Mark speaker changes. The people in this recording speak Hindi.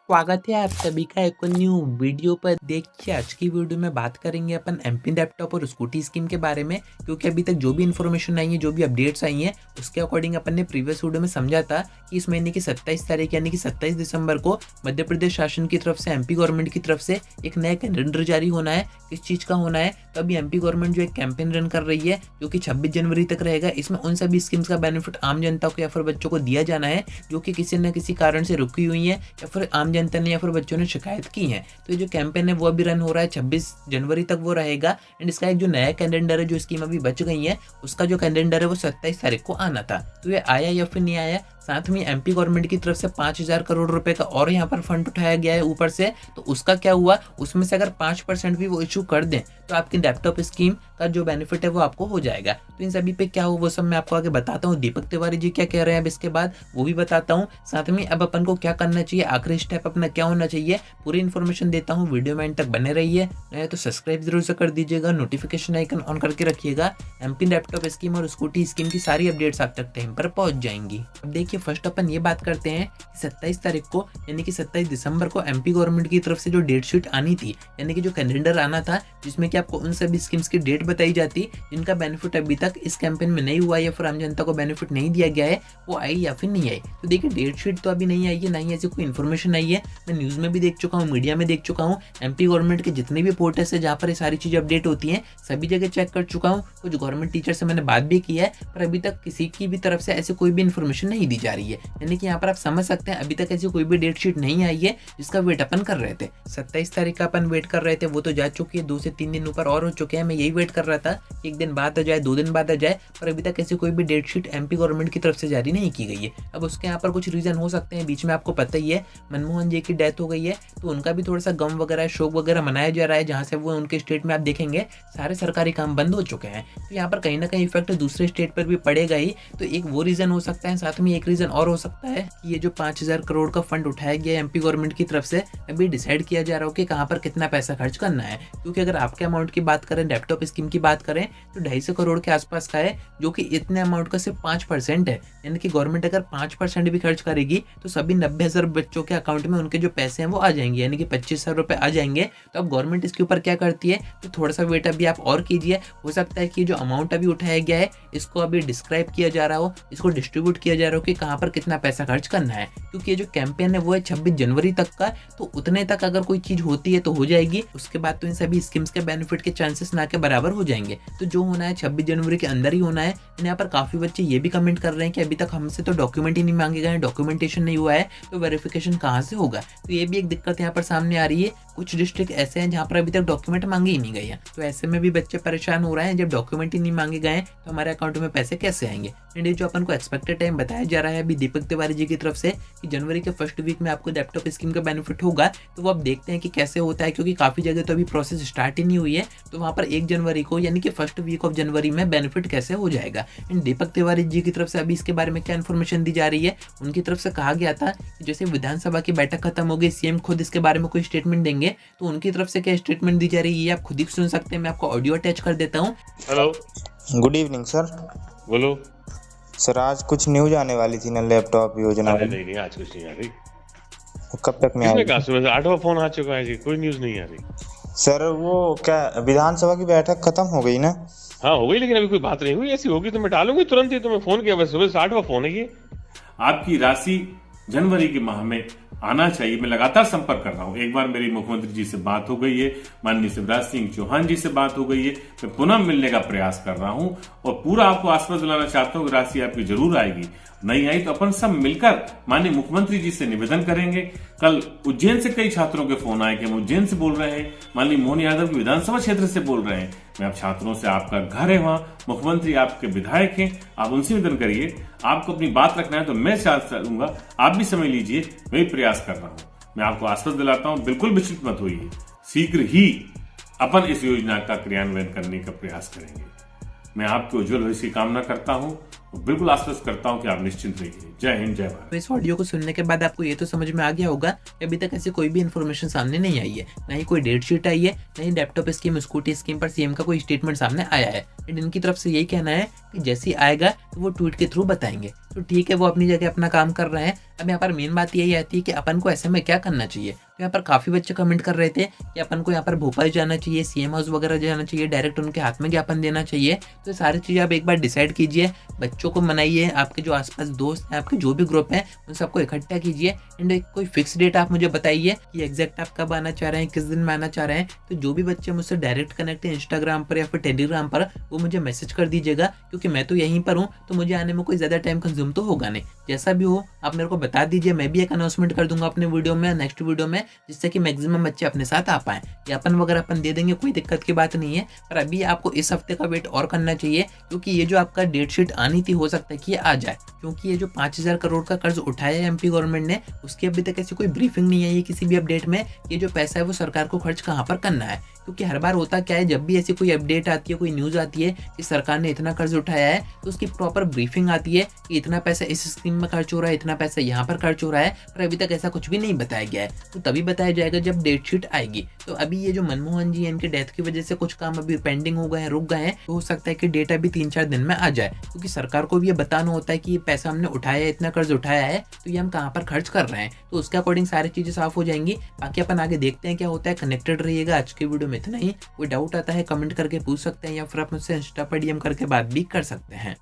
Speaker 1: स्वागत है आप सभी का एक न्यू वीडियो पर। देखिए आज की वीडियो में बात करेंगे अपन एमपी लैपटॉप और स्कूटी स्कीम के बारे में, क्योंकि अभी तक जो भी इन्फॉर्मेशन आई है, जो भी अपडेट्स आई हैं, उसके अकॉर्डिंग अपन ने प्रीवियस वीडियो में समझा था कि इस महीने की 27 तारीख यानी कि 27 दिसंबर को मध्य प्रदेश शासन की तरफ से, एमपी गवर्नमेंट की तरफ से एक नया कैलेंडर जारी होना है। किस चीज़ का होना है? तो अभी एमपी गवर्नमेंट जो एक कैंपेन रन कर रही है जो कि 26 जनवरी तक रहेगा। इसमें उन सभी स्कीम्स का बेनिफिट आम जनता को या फिर बच्चों को दिया जाना है जो कि किसी न किसी कारण से रुकी हुई है या फिर आम जनता ने या फिर बच्चों ने शिकायत की है। तो ये जो कैंपेन है वो अभी रन हो रहा है, 26 जनवरी तक वो रहेगा। एंड इसका एक जो नया कैलेंडर है, जो स्कीम अभी बच गई है, उसका जो कैलेंडर है वो 27 तारीख को आना था। तो ये आया या फिर नहीं आया? साथ में एमपी गवर्नमेंट की तरफ से 5,000 करोड़ रुपए का और यहाँ पर फंड उठाया गया है ऊपर से। तो उसका क्या हुआ? उसमें से अगर 5% भी वो इशू कर दें तो आपकी लैपटॉप स्कीम का जो बेनिफिट है वो आपको हो जाएगा। तो इन सभी पे क्या हो वो सब मैं आपको आगे बताता हूँ। दीपक तिवारी जी क्या कह रहे हैं अब इसके बाद वो भी बताता हूँ। साथ में अब अपन को क्या करना चाहिए, आखिरी स्टेप अपना क्या होना चाहिए, पूरी इन्फॉर्मेशन देता हूँ। वीडियो में एंड तक बने रहिए। नहीं तो सब्सक्राइब जरूर से कर दीजिएगा, नोटिफिकेशन आइकन ऑन करके रखिएगा। एमपी लैपटॉप स्कीम और स्कूटी स्कीम की सारी अपडेट्स आप तक टाइम पर पहुंच जाएंगी। अब देखिए फर्स्ट अपन ये बात करते हैं कि 27 तारीख को यानी कि 27 दिसंबर को एमपी गवर्नमेंट की तरफ से जो डेट शीट आनी थी, यानी कि जो कैलेंडर आना था जिसमें कि आपको उन सभी स्कीम्स की डेट बताई जाती जिनका बेनिफिट अभी तक इस कैंपेन में नहीं हुआ या फिर आम जनता को बेनिफिट नहीं दिया गया है, वो आई या फिर नहीं आई। तो देखिए डेट शीट तो अभी नहीं आई है, ना ही ऐसी कोई इन्फॉर्मेशन आई है। मैं न्यूज़ में भी देख चुका हूँ, मीडिया में देख चुका हूँ, एमपी गवर्नमेंट के जितने भी पोर्टल्स है जहाँ पर ये सारी चीज़ें अपडेट होती हैं सभी जगह चेक कर चुका हूँ। कुछ गवर्नमेंट टीचर से मैंने बात भी की है, पर अभी तक किसी की भी तरफ से ऐसी कोई भी इन्फॉर्मेशन नहीं दी जा रही है। यानी कि यहाँ पर आप समझ सकते हैं अभी तक ऐसी कोई भी डेट शीट नहीं आई है जिसका वेट अपन कर रहे थे। 27 तारीख का अपन वेट कर रहे थे, वो तो जा चुकी है, 2 से 3 दिन ऊपर और हो चुके हैं। मैं यही वेट कर रहा था कि एक दिन बाद आ जाए, 2 दिन बाद आ जाए, पर अभी तक ऐसी कोई भी डेट शीट एमपी गवर्नमेंट की तरफ से जारी नहीं की गई है। अब उसके यहाँ पर कुछ रीजन हो सकते हैं, बीच में आपको पता ही है मनमोहन जी की डेथ हो गई है, तो उनका भी थोड़ा सा गम वगैरह, शोक वगैरह मनाया जा रहा है, जहाँ से वो उनके स्टेट में आप देखेंगे सारे सरकारी काम बंद हो चुके हैं। तो यहाँ पर कहीं ना कहीं इफेक्ट दूसरे स्टेट पर भी पड़ेगा ही। तो एक वो रीजन हो सकता है, साथ में एक रीजन और हो सकता है कि ये जो 5,000 करोड़ का फंड उठाया गया है एमपी गवर्नमेंट की तरफ से, अभी डिसाइड किया जा रहा हो कि कहाँ पर कितना पैसा खर्च करना है। क्योंकि अगर आपके अमाउंट की बात करें, लैपटॉप स्कीम की बात करें, तो 250 करोड़ के आसपास का है, जो कि इतने अमाउंट का सिर्फ 5% है। यानी कि गवर्नमेंट अगर 5% भी खर्च करेगी तो सभी 90,000 बच्चों के अकाउंट में उनके जो पैसे हैं वो आ जाएंगे, यानी कि 25,000 रुपए आ जाएंगे। तो अब गवर्नमेंट इसके ऊपर क्या करती है, तो थोड़ा सा वेट अभी आप और कीजिए। हो सकता है कि जो अमाउंट अभी उठाया गया है इसको अभी डिस्क्राइब किया जा रहा हो, इसको डिस्ट्रीब्यूट किया जा रहा हो कि कहाँ पर कितना पैसा खर्च करना है। क्योंकि ये जो कैंपेन है वो है 26 जनवरी तक का, तो उतने तक अगर कोई चीज होती है तो हो जाएगी। उसके बाद तो इन सभी स्कीम्स के बेनिफिट के चांसेस ना के बराबर हो जाएंगे। तो जो होना है 26 जनवरी के अंदर ही होना है। यहाँ पर काफी बच्चे ये भी कमेंट कर रहे हैं कि अभी तक हमसे तो डॉक्यूमेंट ही नहीं मांगे गए, डॉक्यूमेंटेशन नहीं हुआ है, तो वेरिफिकेशन कहाँ से होगा। तो ये भी एक दिक्कत यहाँ पर सामने आ रही है। कुछ डिस्ट्रिक्ट ऐसे हैं जहाँ पर अभी तक डॉक्यूमेंट मांगे ही नहीं गए हैं, तो ऐसे में भी बच्चे परेशान हो रहे हैं। जब डॉक्यूमेंट ही नहीं मांगे गए तो हमारे अकाउंट में पैसे कैसे आएंगे। एंड ये जो अपन को एक्सपेक्टेड टाइम बताया जा रहा है अभी दीपक तिवारी जी की तरफ से कि जनवरी के फर्स्ट वीक में आपको लैपटॉप स्कीम का बेनिफिट होगा, तो वो अब देखते हैं कि कैसे होता है। क्योंकि काफी जगह तो अभी प्रोसेस स्टार्ट ही नहीं हुई है, तो वहाँ पर 1 जनवरी को यानी कि फर्स्ट वीक ऑफ जनवरी में बेनिफिट कैसे हो जाएगा। एंड दीपक तिवारी जी की तरफ से अभी इसके बारे में क्या इन्फॉर्मेशन दी जा रही है, उनकी तरफ से कहा गया था कि जैसे विधानसभा की बैठक खत्म हो गई, सीएम खुद इसके बारे में कोई स्टेटमेंट देंगे, तो उनकी तरफ से क्या स्टेटमेंट दी जा रही है ये आप खुद ही सुन सकते हैं। मैं आपको ऑडियो अटैच कर देता हूँ।
Speaker 2: Hello,
Speaker 3: good evening sir.
Speaker 2: बोलो
Speaker 3: सर आज कुछ न्यूज आने वाली थी ना लैपटॉप योजना
Speaker 2: अरे
Speaker 3: वाली,
Speaker 2: नहीं आज कुछ नहीं आ रही।
Speaker 3: तो कब तक में
Speaker 2: किसने
Speaker 3: आएगी?
Speaker 2: कहा? सुबह से 8वां फोन आ चुका है जी, कोई न्यूज नहीं आ रही।
Speaker 3: सर वो क्या विधानसभा की बैठक खत्म हो गई ना?
Speaker 2: हाँ हो गई, लेकिन अभी कोई बात नहीं हुई। ऐसी होगी तो मैं डालूंगी तुरंत ही। तुम्हें फोन किया, बस सुबह से 8वां फोन है ये।
Speaker 4: आपकी राशि जनवरी के माह में आना चाहिए। मैं लगातार संपर्क कर रहा हूं। एक बार मेरी मुख्यमंत्री जी से बात हो गई है, माननीय शिवराज सिंह चौहान जी से बात हो गई है। मैं पुनः मिलने का प्रयास कर रहा हूं और पूरा आपको आश्वस्त दिलाना चाहता हूं कि राशि आपकी जरूर आएगी। नहीं आई तो अपन सब मिलकर माननीय मुख्यमंत्री जी से निवेदन करेंगे। कल उज्जैन से कई छात्रों के फोन आए कि हम उज्जैन से बोल रहे हैं, माननीय मोहन यादव की विधानसभा क्षेत्र से बोल रहे हैं। मैं आप छात्रों से, आपका घर है वहां, मुख्यमंत्री आपके विधायक हैं, आप उनसे निवेदन करिए। आपको अपनी बात रखना है तो मैं साथ चलूंगा, आप भी समय लीजिए, मैं भी प्रयास कर रहा हूं। मैं आपको आश्वस्त दिलाता हूं, बिल्कुल विचलित मत होइए। शीघ्र ही अपन इस योजना का क्रियान्वयन करने का प्रयास करेंगे। मैं आपके उज्जवल भविष्य की कामना करता हूं बिल्कुल आश्वस्त करता हूं कि आप निश्चिंत रहिए। जय हिंद, जय भारत।
Speaker 1: तो इस ऑडियो को सुनने के बाद आपको ये तो समझ में आ गया होगा कि अभी तक ऐसी कोई भी इन्फॉर्मेशन सामने नहीं आई है, ना ही कोई डेट शीट आई है, ना ही लैपटॉप स्कीम स्कूटी स्कीम पर सीएम का कोई स्टेटमेंट सामने आया है। एंड इनकी तरफ से यही कहना है कि जैसे ही आएगा तो वो ट्वीट के थ्रू बताएंगे। तो ठीक है, वो अपनी जगह अपना काम कर रहे हैं। अब यहाँ पर मेन बात यही आती है कि अपन को ऐसे में क्या करना चाहिए। तो यहाँ पर काफ़ी बच्चे कमेंट कर रहे थे कि अपन को यहाँ पर भोपाल जाना चाहिए, सीएम हाउस वगैरह जाना चाहिए, डायरेक्ट उनके हाथ में ज्ञापन देना चाहिए। तो ये सारी चीज़ें आप एक बार डिसाइड कीजिए, बच्चों को मनाइए, आपके जो आसपास दोस्त हैं, आपके जो भी ग्रुप हैं, उन सबको इकट्ठा कीजिए। एंड एक कोई फिक्स डेट आप मुझे बताइए कि एग्जैक्ट आप कब आना चाह रहे हैं, किस दिन में आना चाह रहे हैं। तो जो भी बच्चे मुझसे डायरेक्ट कनेक्ट है इंस्टाग्राम पर या फिर टेलीग्राम पर, वो मुझे मैसेज कर दीजिएगा, क्योंकि मैं तो यहीं पर हूँ, तो मुझे आने में कोई ज़्यादा टाइम कंज्यूम तो होगा नहीं। जैसा भी हो आप मेरे को बता दीजिए, मैं भी एक अनाउंसमेंट कर दूंगा अपने वीडियो में, नेक्स्ट वीडियो में, जिससे कि मैक्सिमम बच्चे अपने साथ आ पाएं। ज्ञापन वगैरह अपन दे देंगे, कोई दिक्कत की बात नहीं है। पर अभी आपको इस हफ्ते का वेट और करना चाहिए, क्योंकि ये जो आपका डेट शीट आनी थी, हो सकता है कि ये आ जाए। क्योंकि ये जो 5000 करोड़ का कर्ज उठाया है एमपी गवर्नमेंट ने, उसकी अभी तक ऐसी कोई ब्रीफिंग नहीं आई है किसी भी अपडेट में, ये जो पैसा है वो सरकार को खर्च कहाँ पर करना है। क्योंकि हर बार होता क्या है, जब भी ऐसी कोई अपडेट आती है, कोई न्यूज़ आती है कि सरकार ने इतना कर्ज उठाया है, तो उसकी प्रॉपर ब्रीफिंग आती है कि इतना पैसा इस स्कीम में खर्च हो रहा है, इतना पैसा यहाँ पर खर्च हो रहा है। पर अभी तक ऐसा कुछ भी नहीं बताया गया है। तो तभी बताया जाएगा जब डेट शीट आएगी। तो अभी ये जो मनमोहन जी हैं, इनके डेथ की वजह से कुछ काम अभी पेंडिंग हो गए हैं, रुक गए हैं। तो हो सकता है कि डेट अभी 3-4 दिन में आ जाए, क्योंकि सरकार को भी ये बताना होता है कि ये पैसा हमने उठाया है, इतना कर्ज उठाया है, तो ये हम कहाँ पर खर्च कर रहे हैं। तो उसके अकॉर्डिंग सारी चीज़ें साफ हो जाएंगी। बाकी अपन आगे देखते हैं क्या होता है। कनेक्टेड रहिएगा। आज की वीडियो में इतना ही। कोई डाउट आता है कमेंट करके पूछ सकते हैं, या फिर आप मुझसे इंस्टा पर डीएम करके बात भी कर सकते हैं।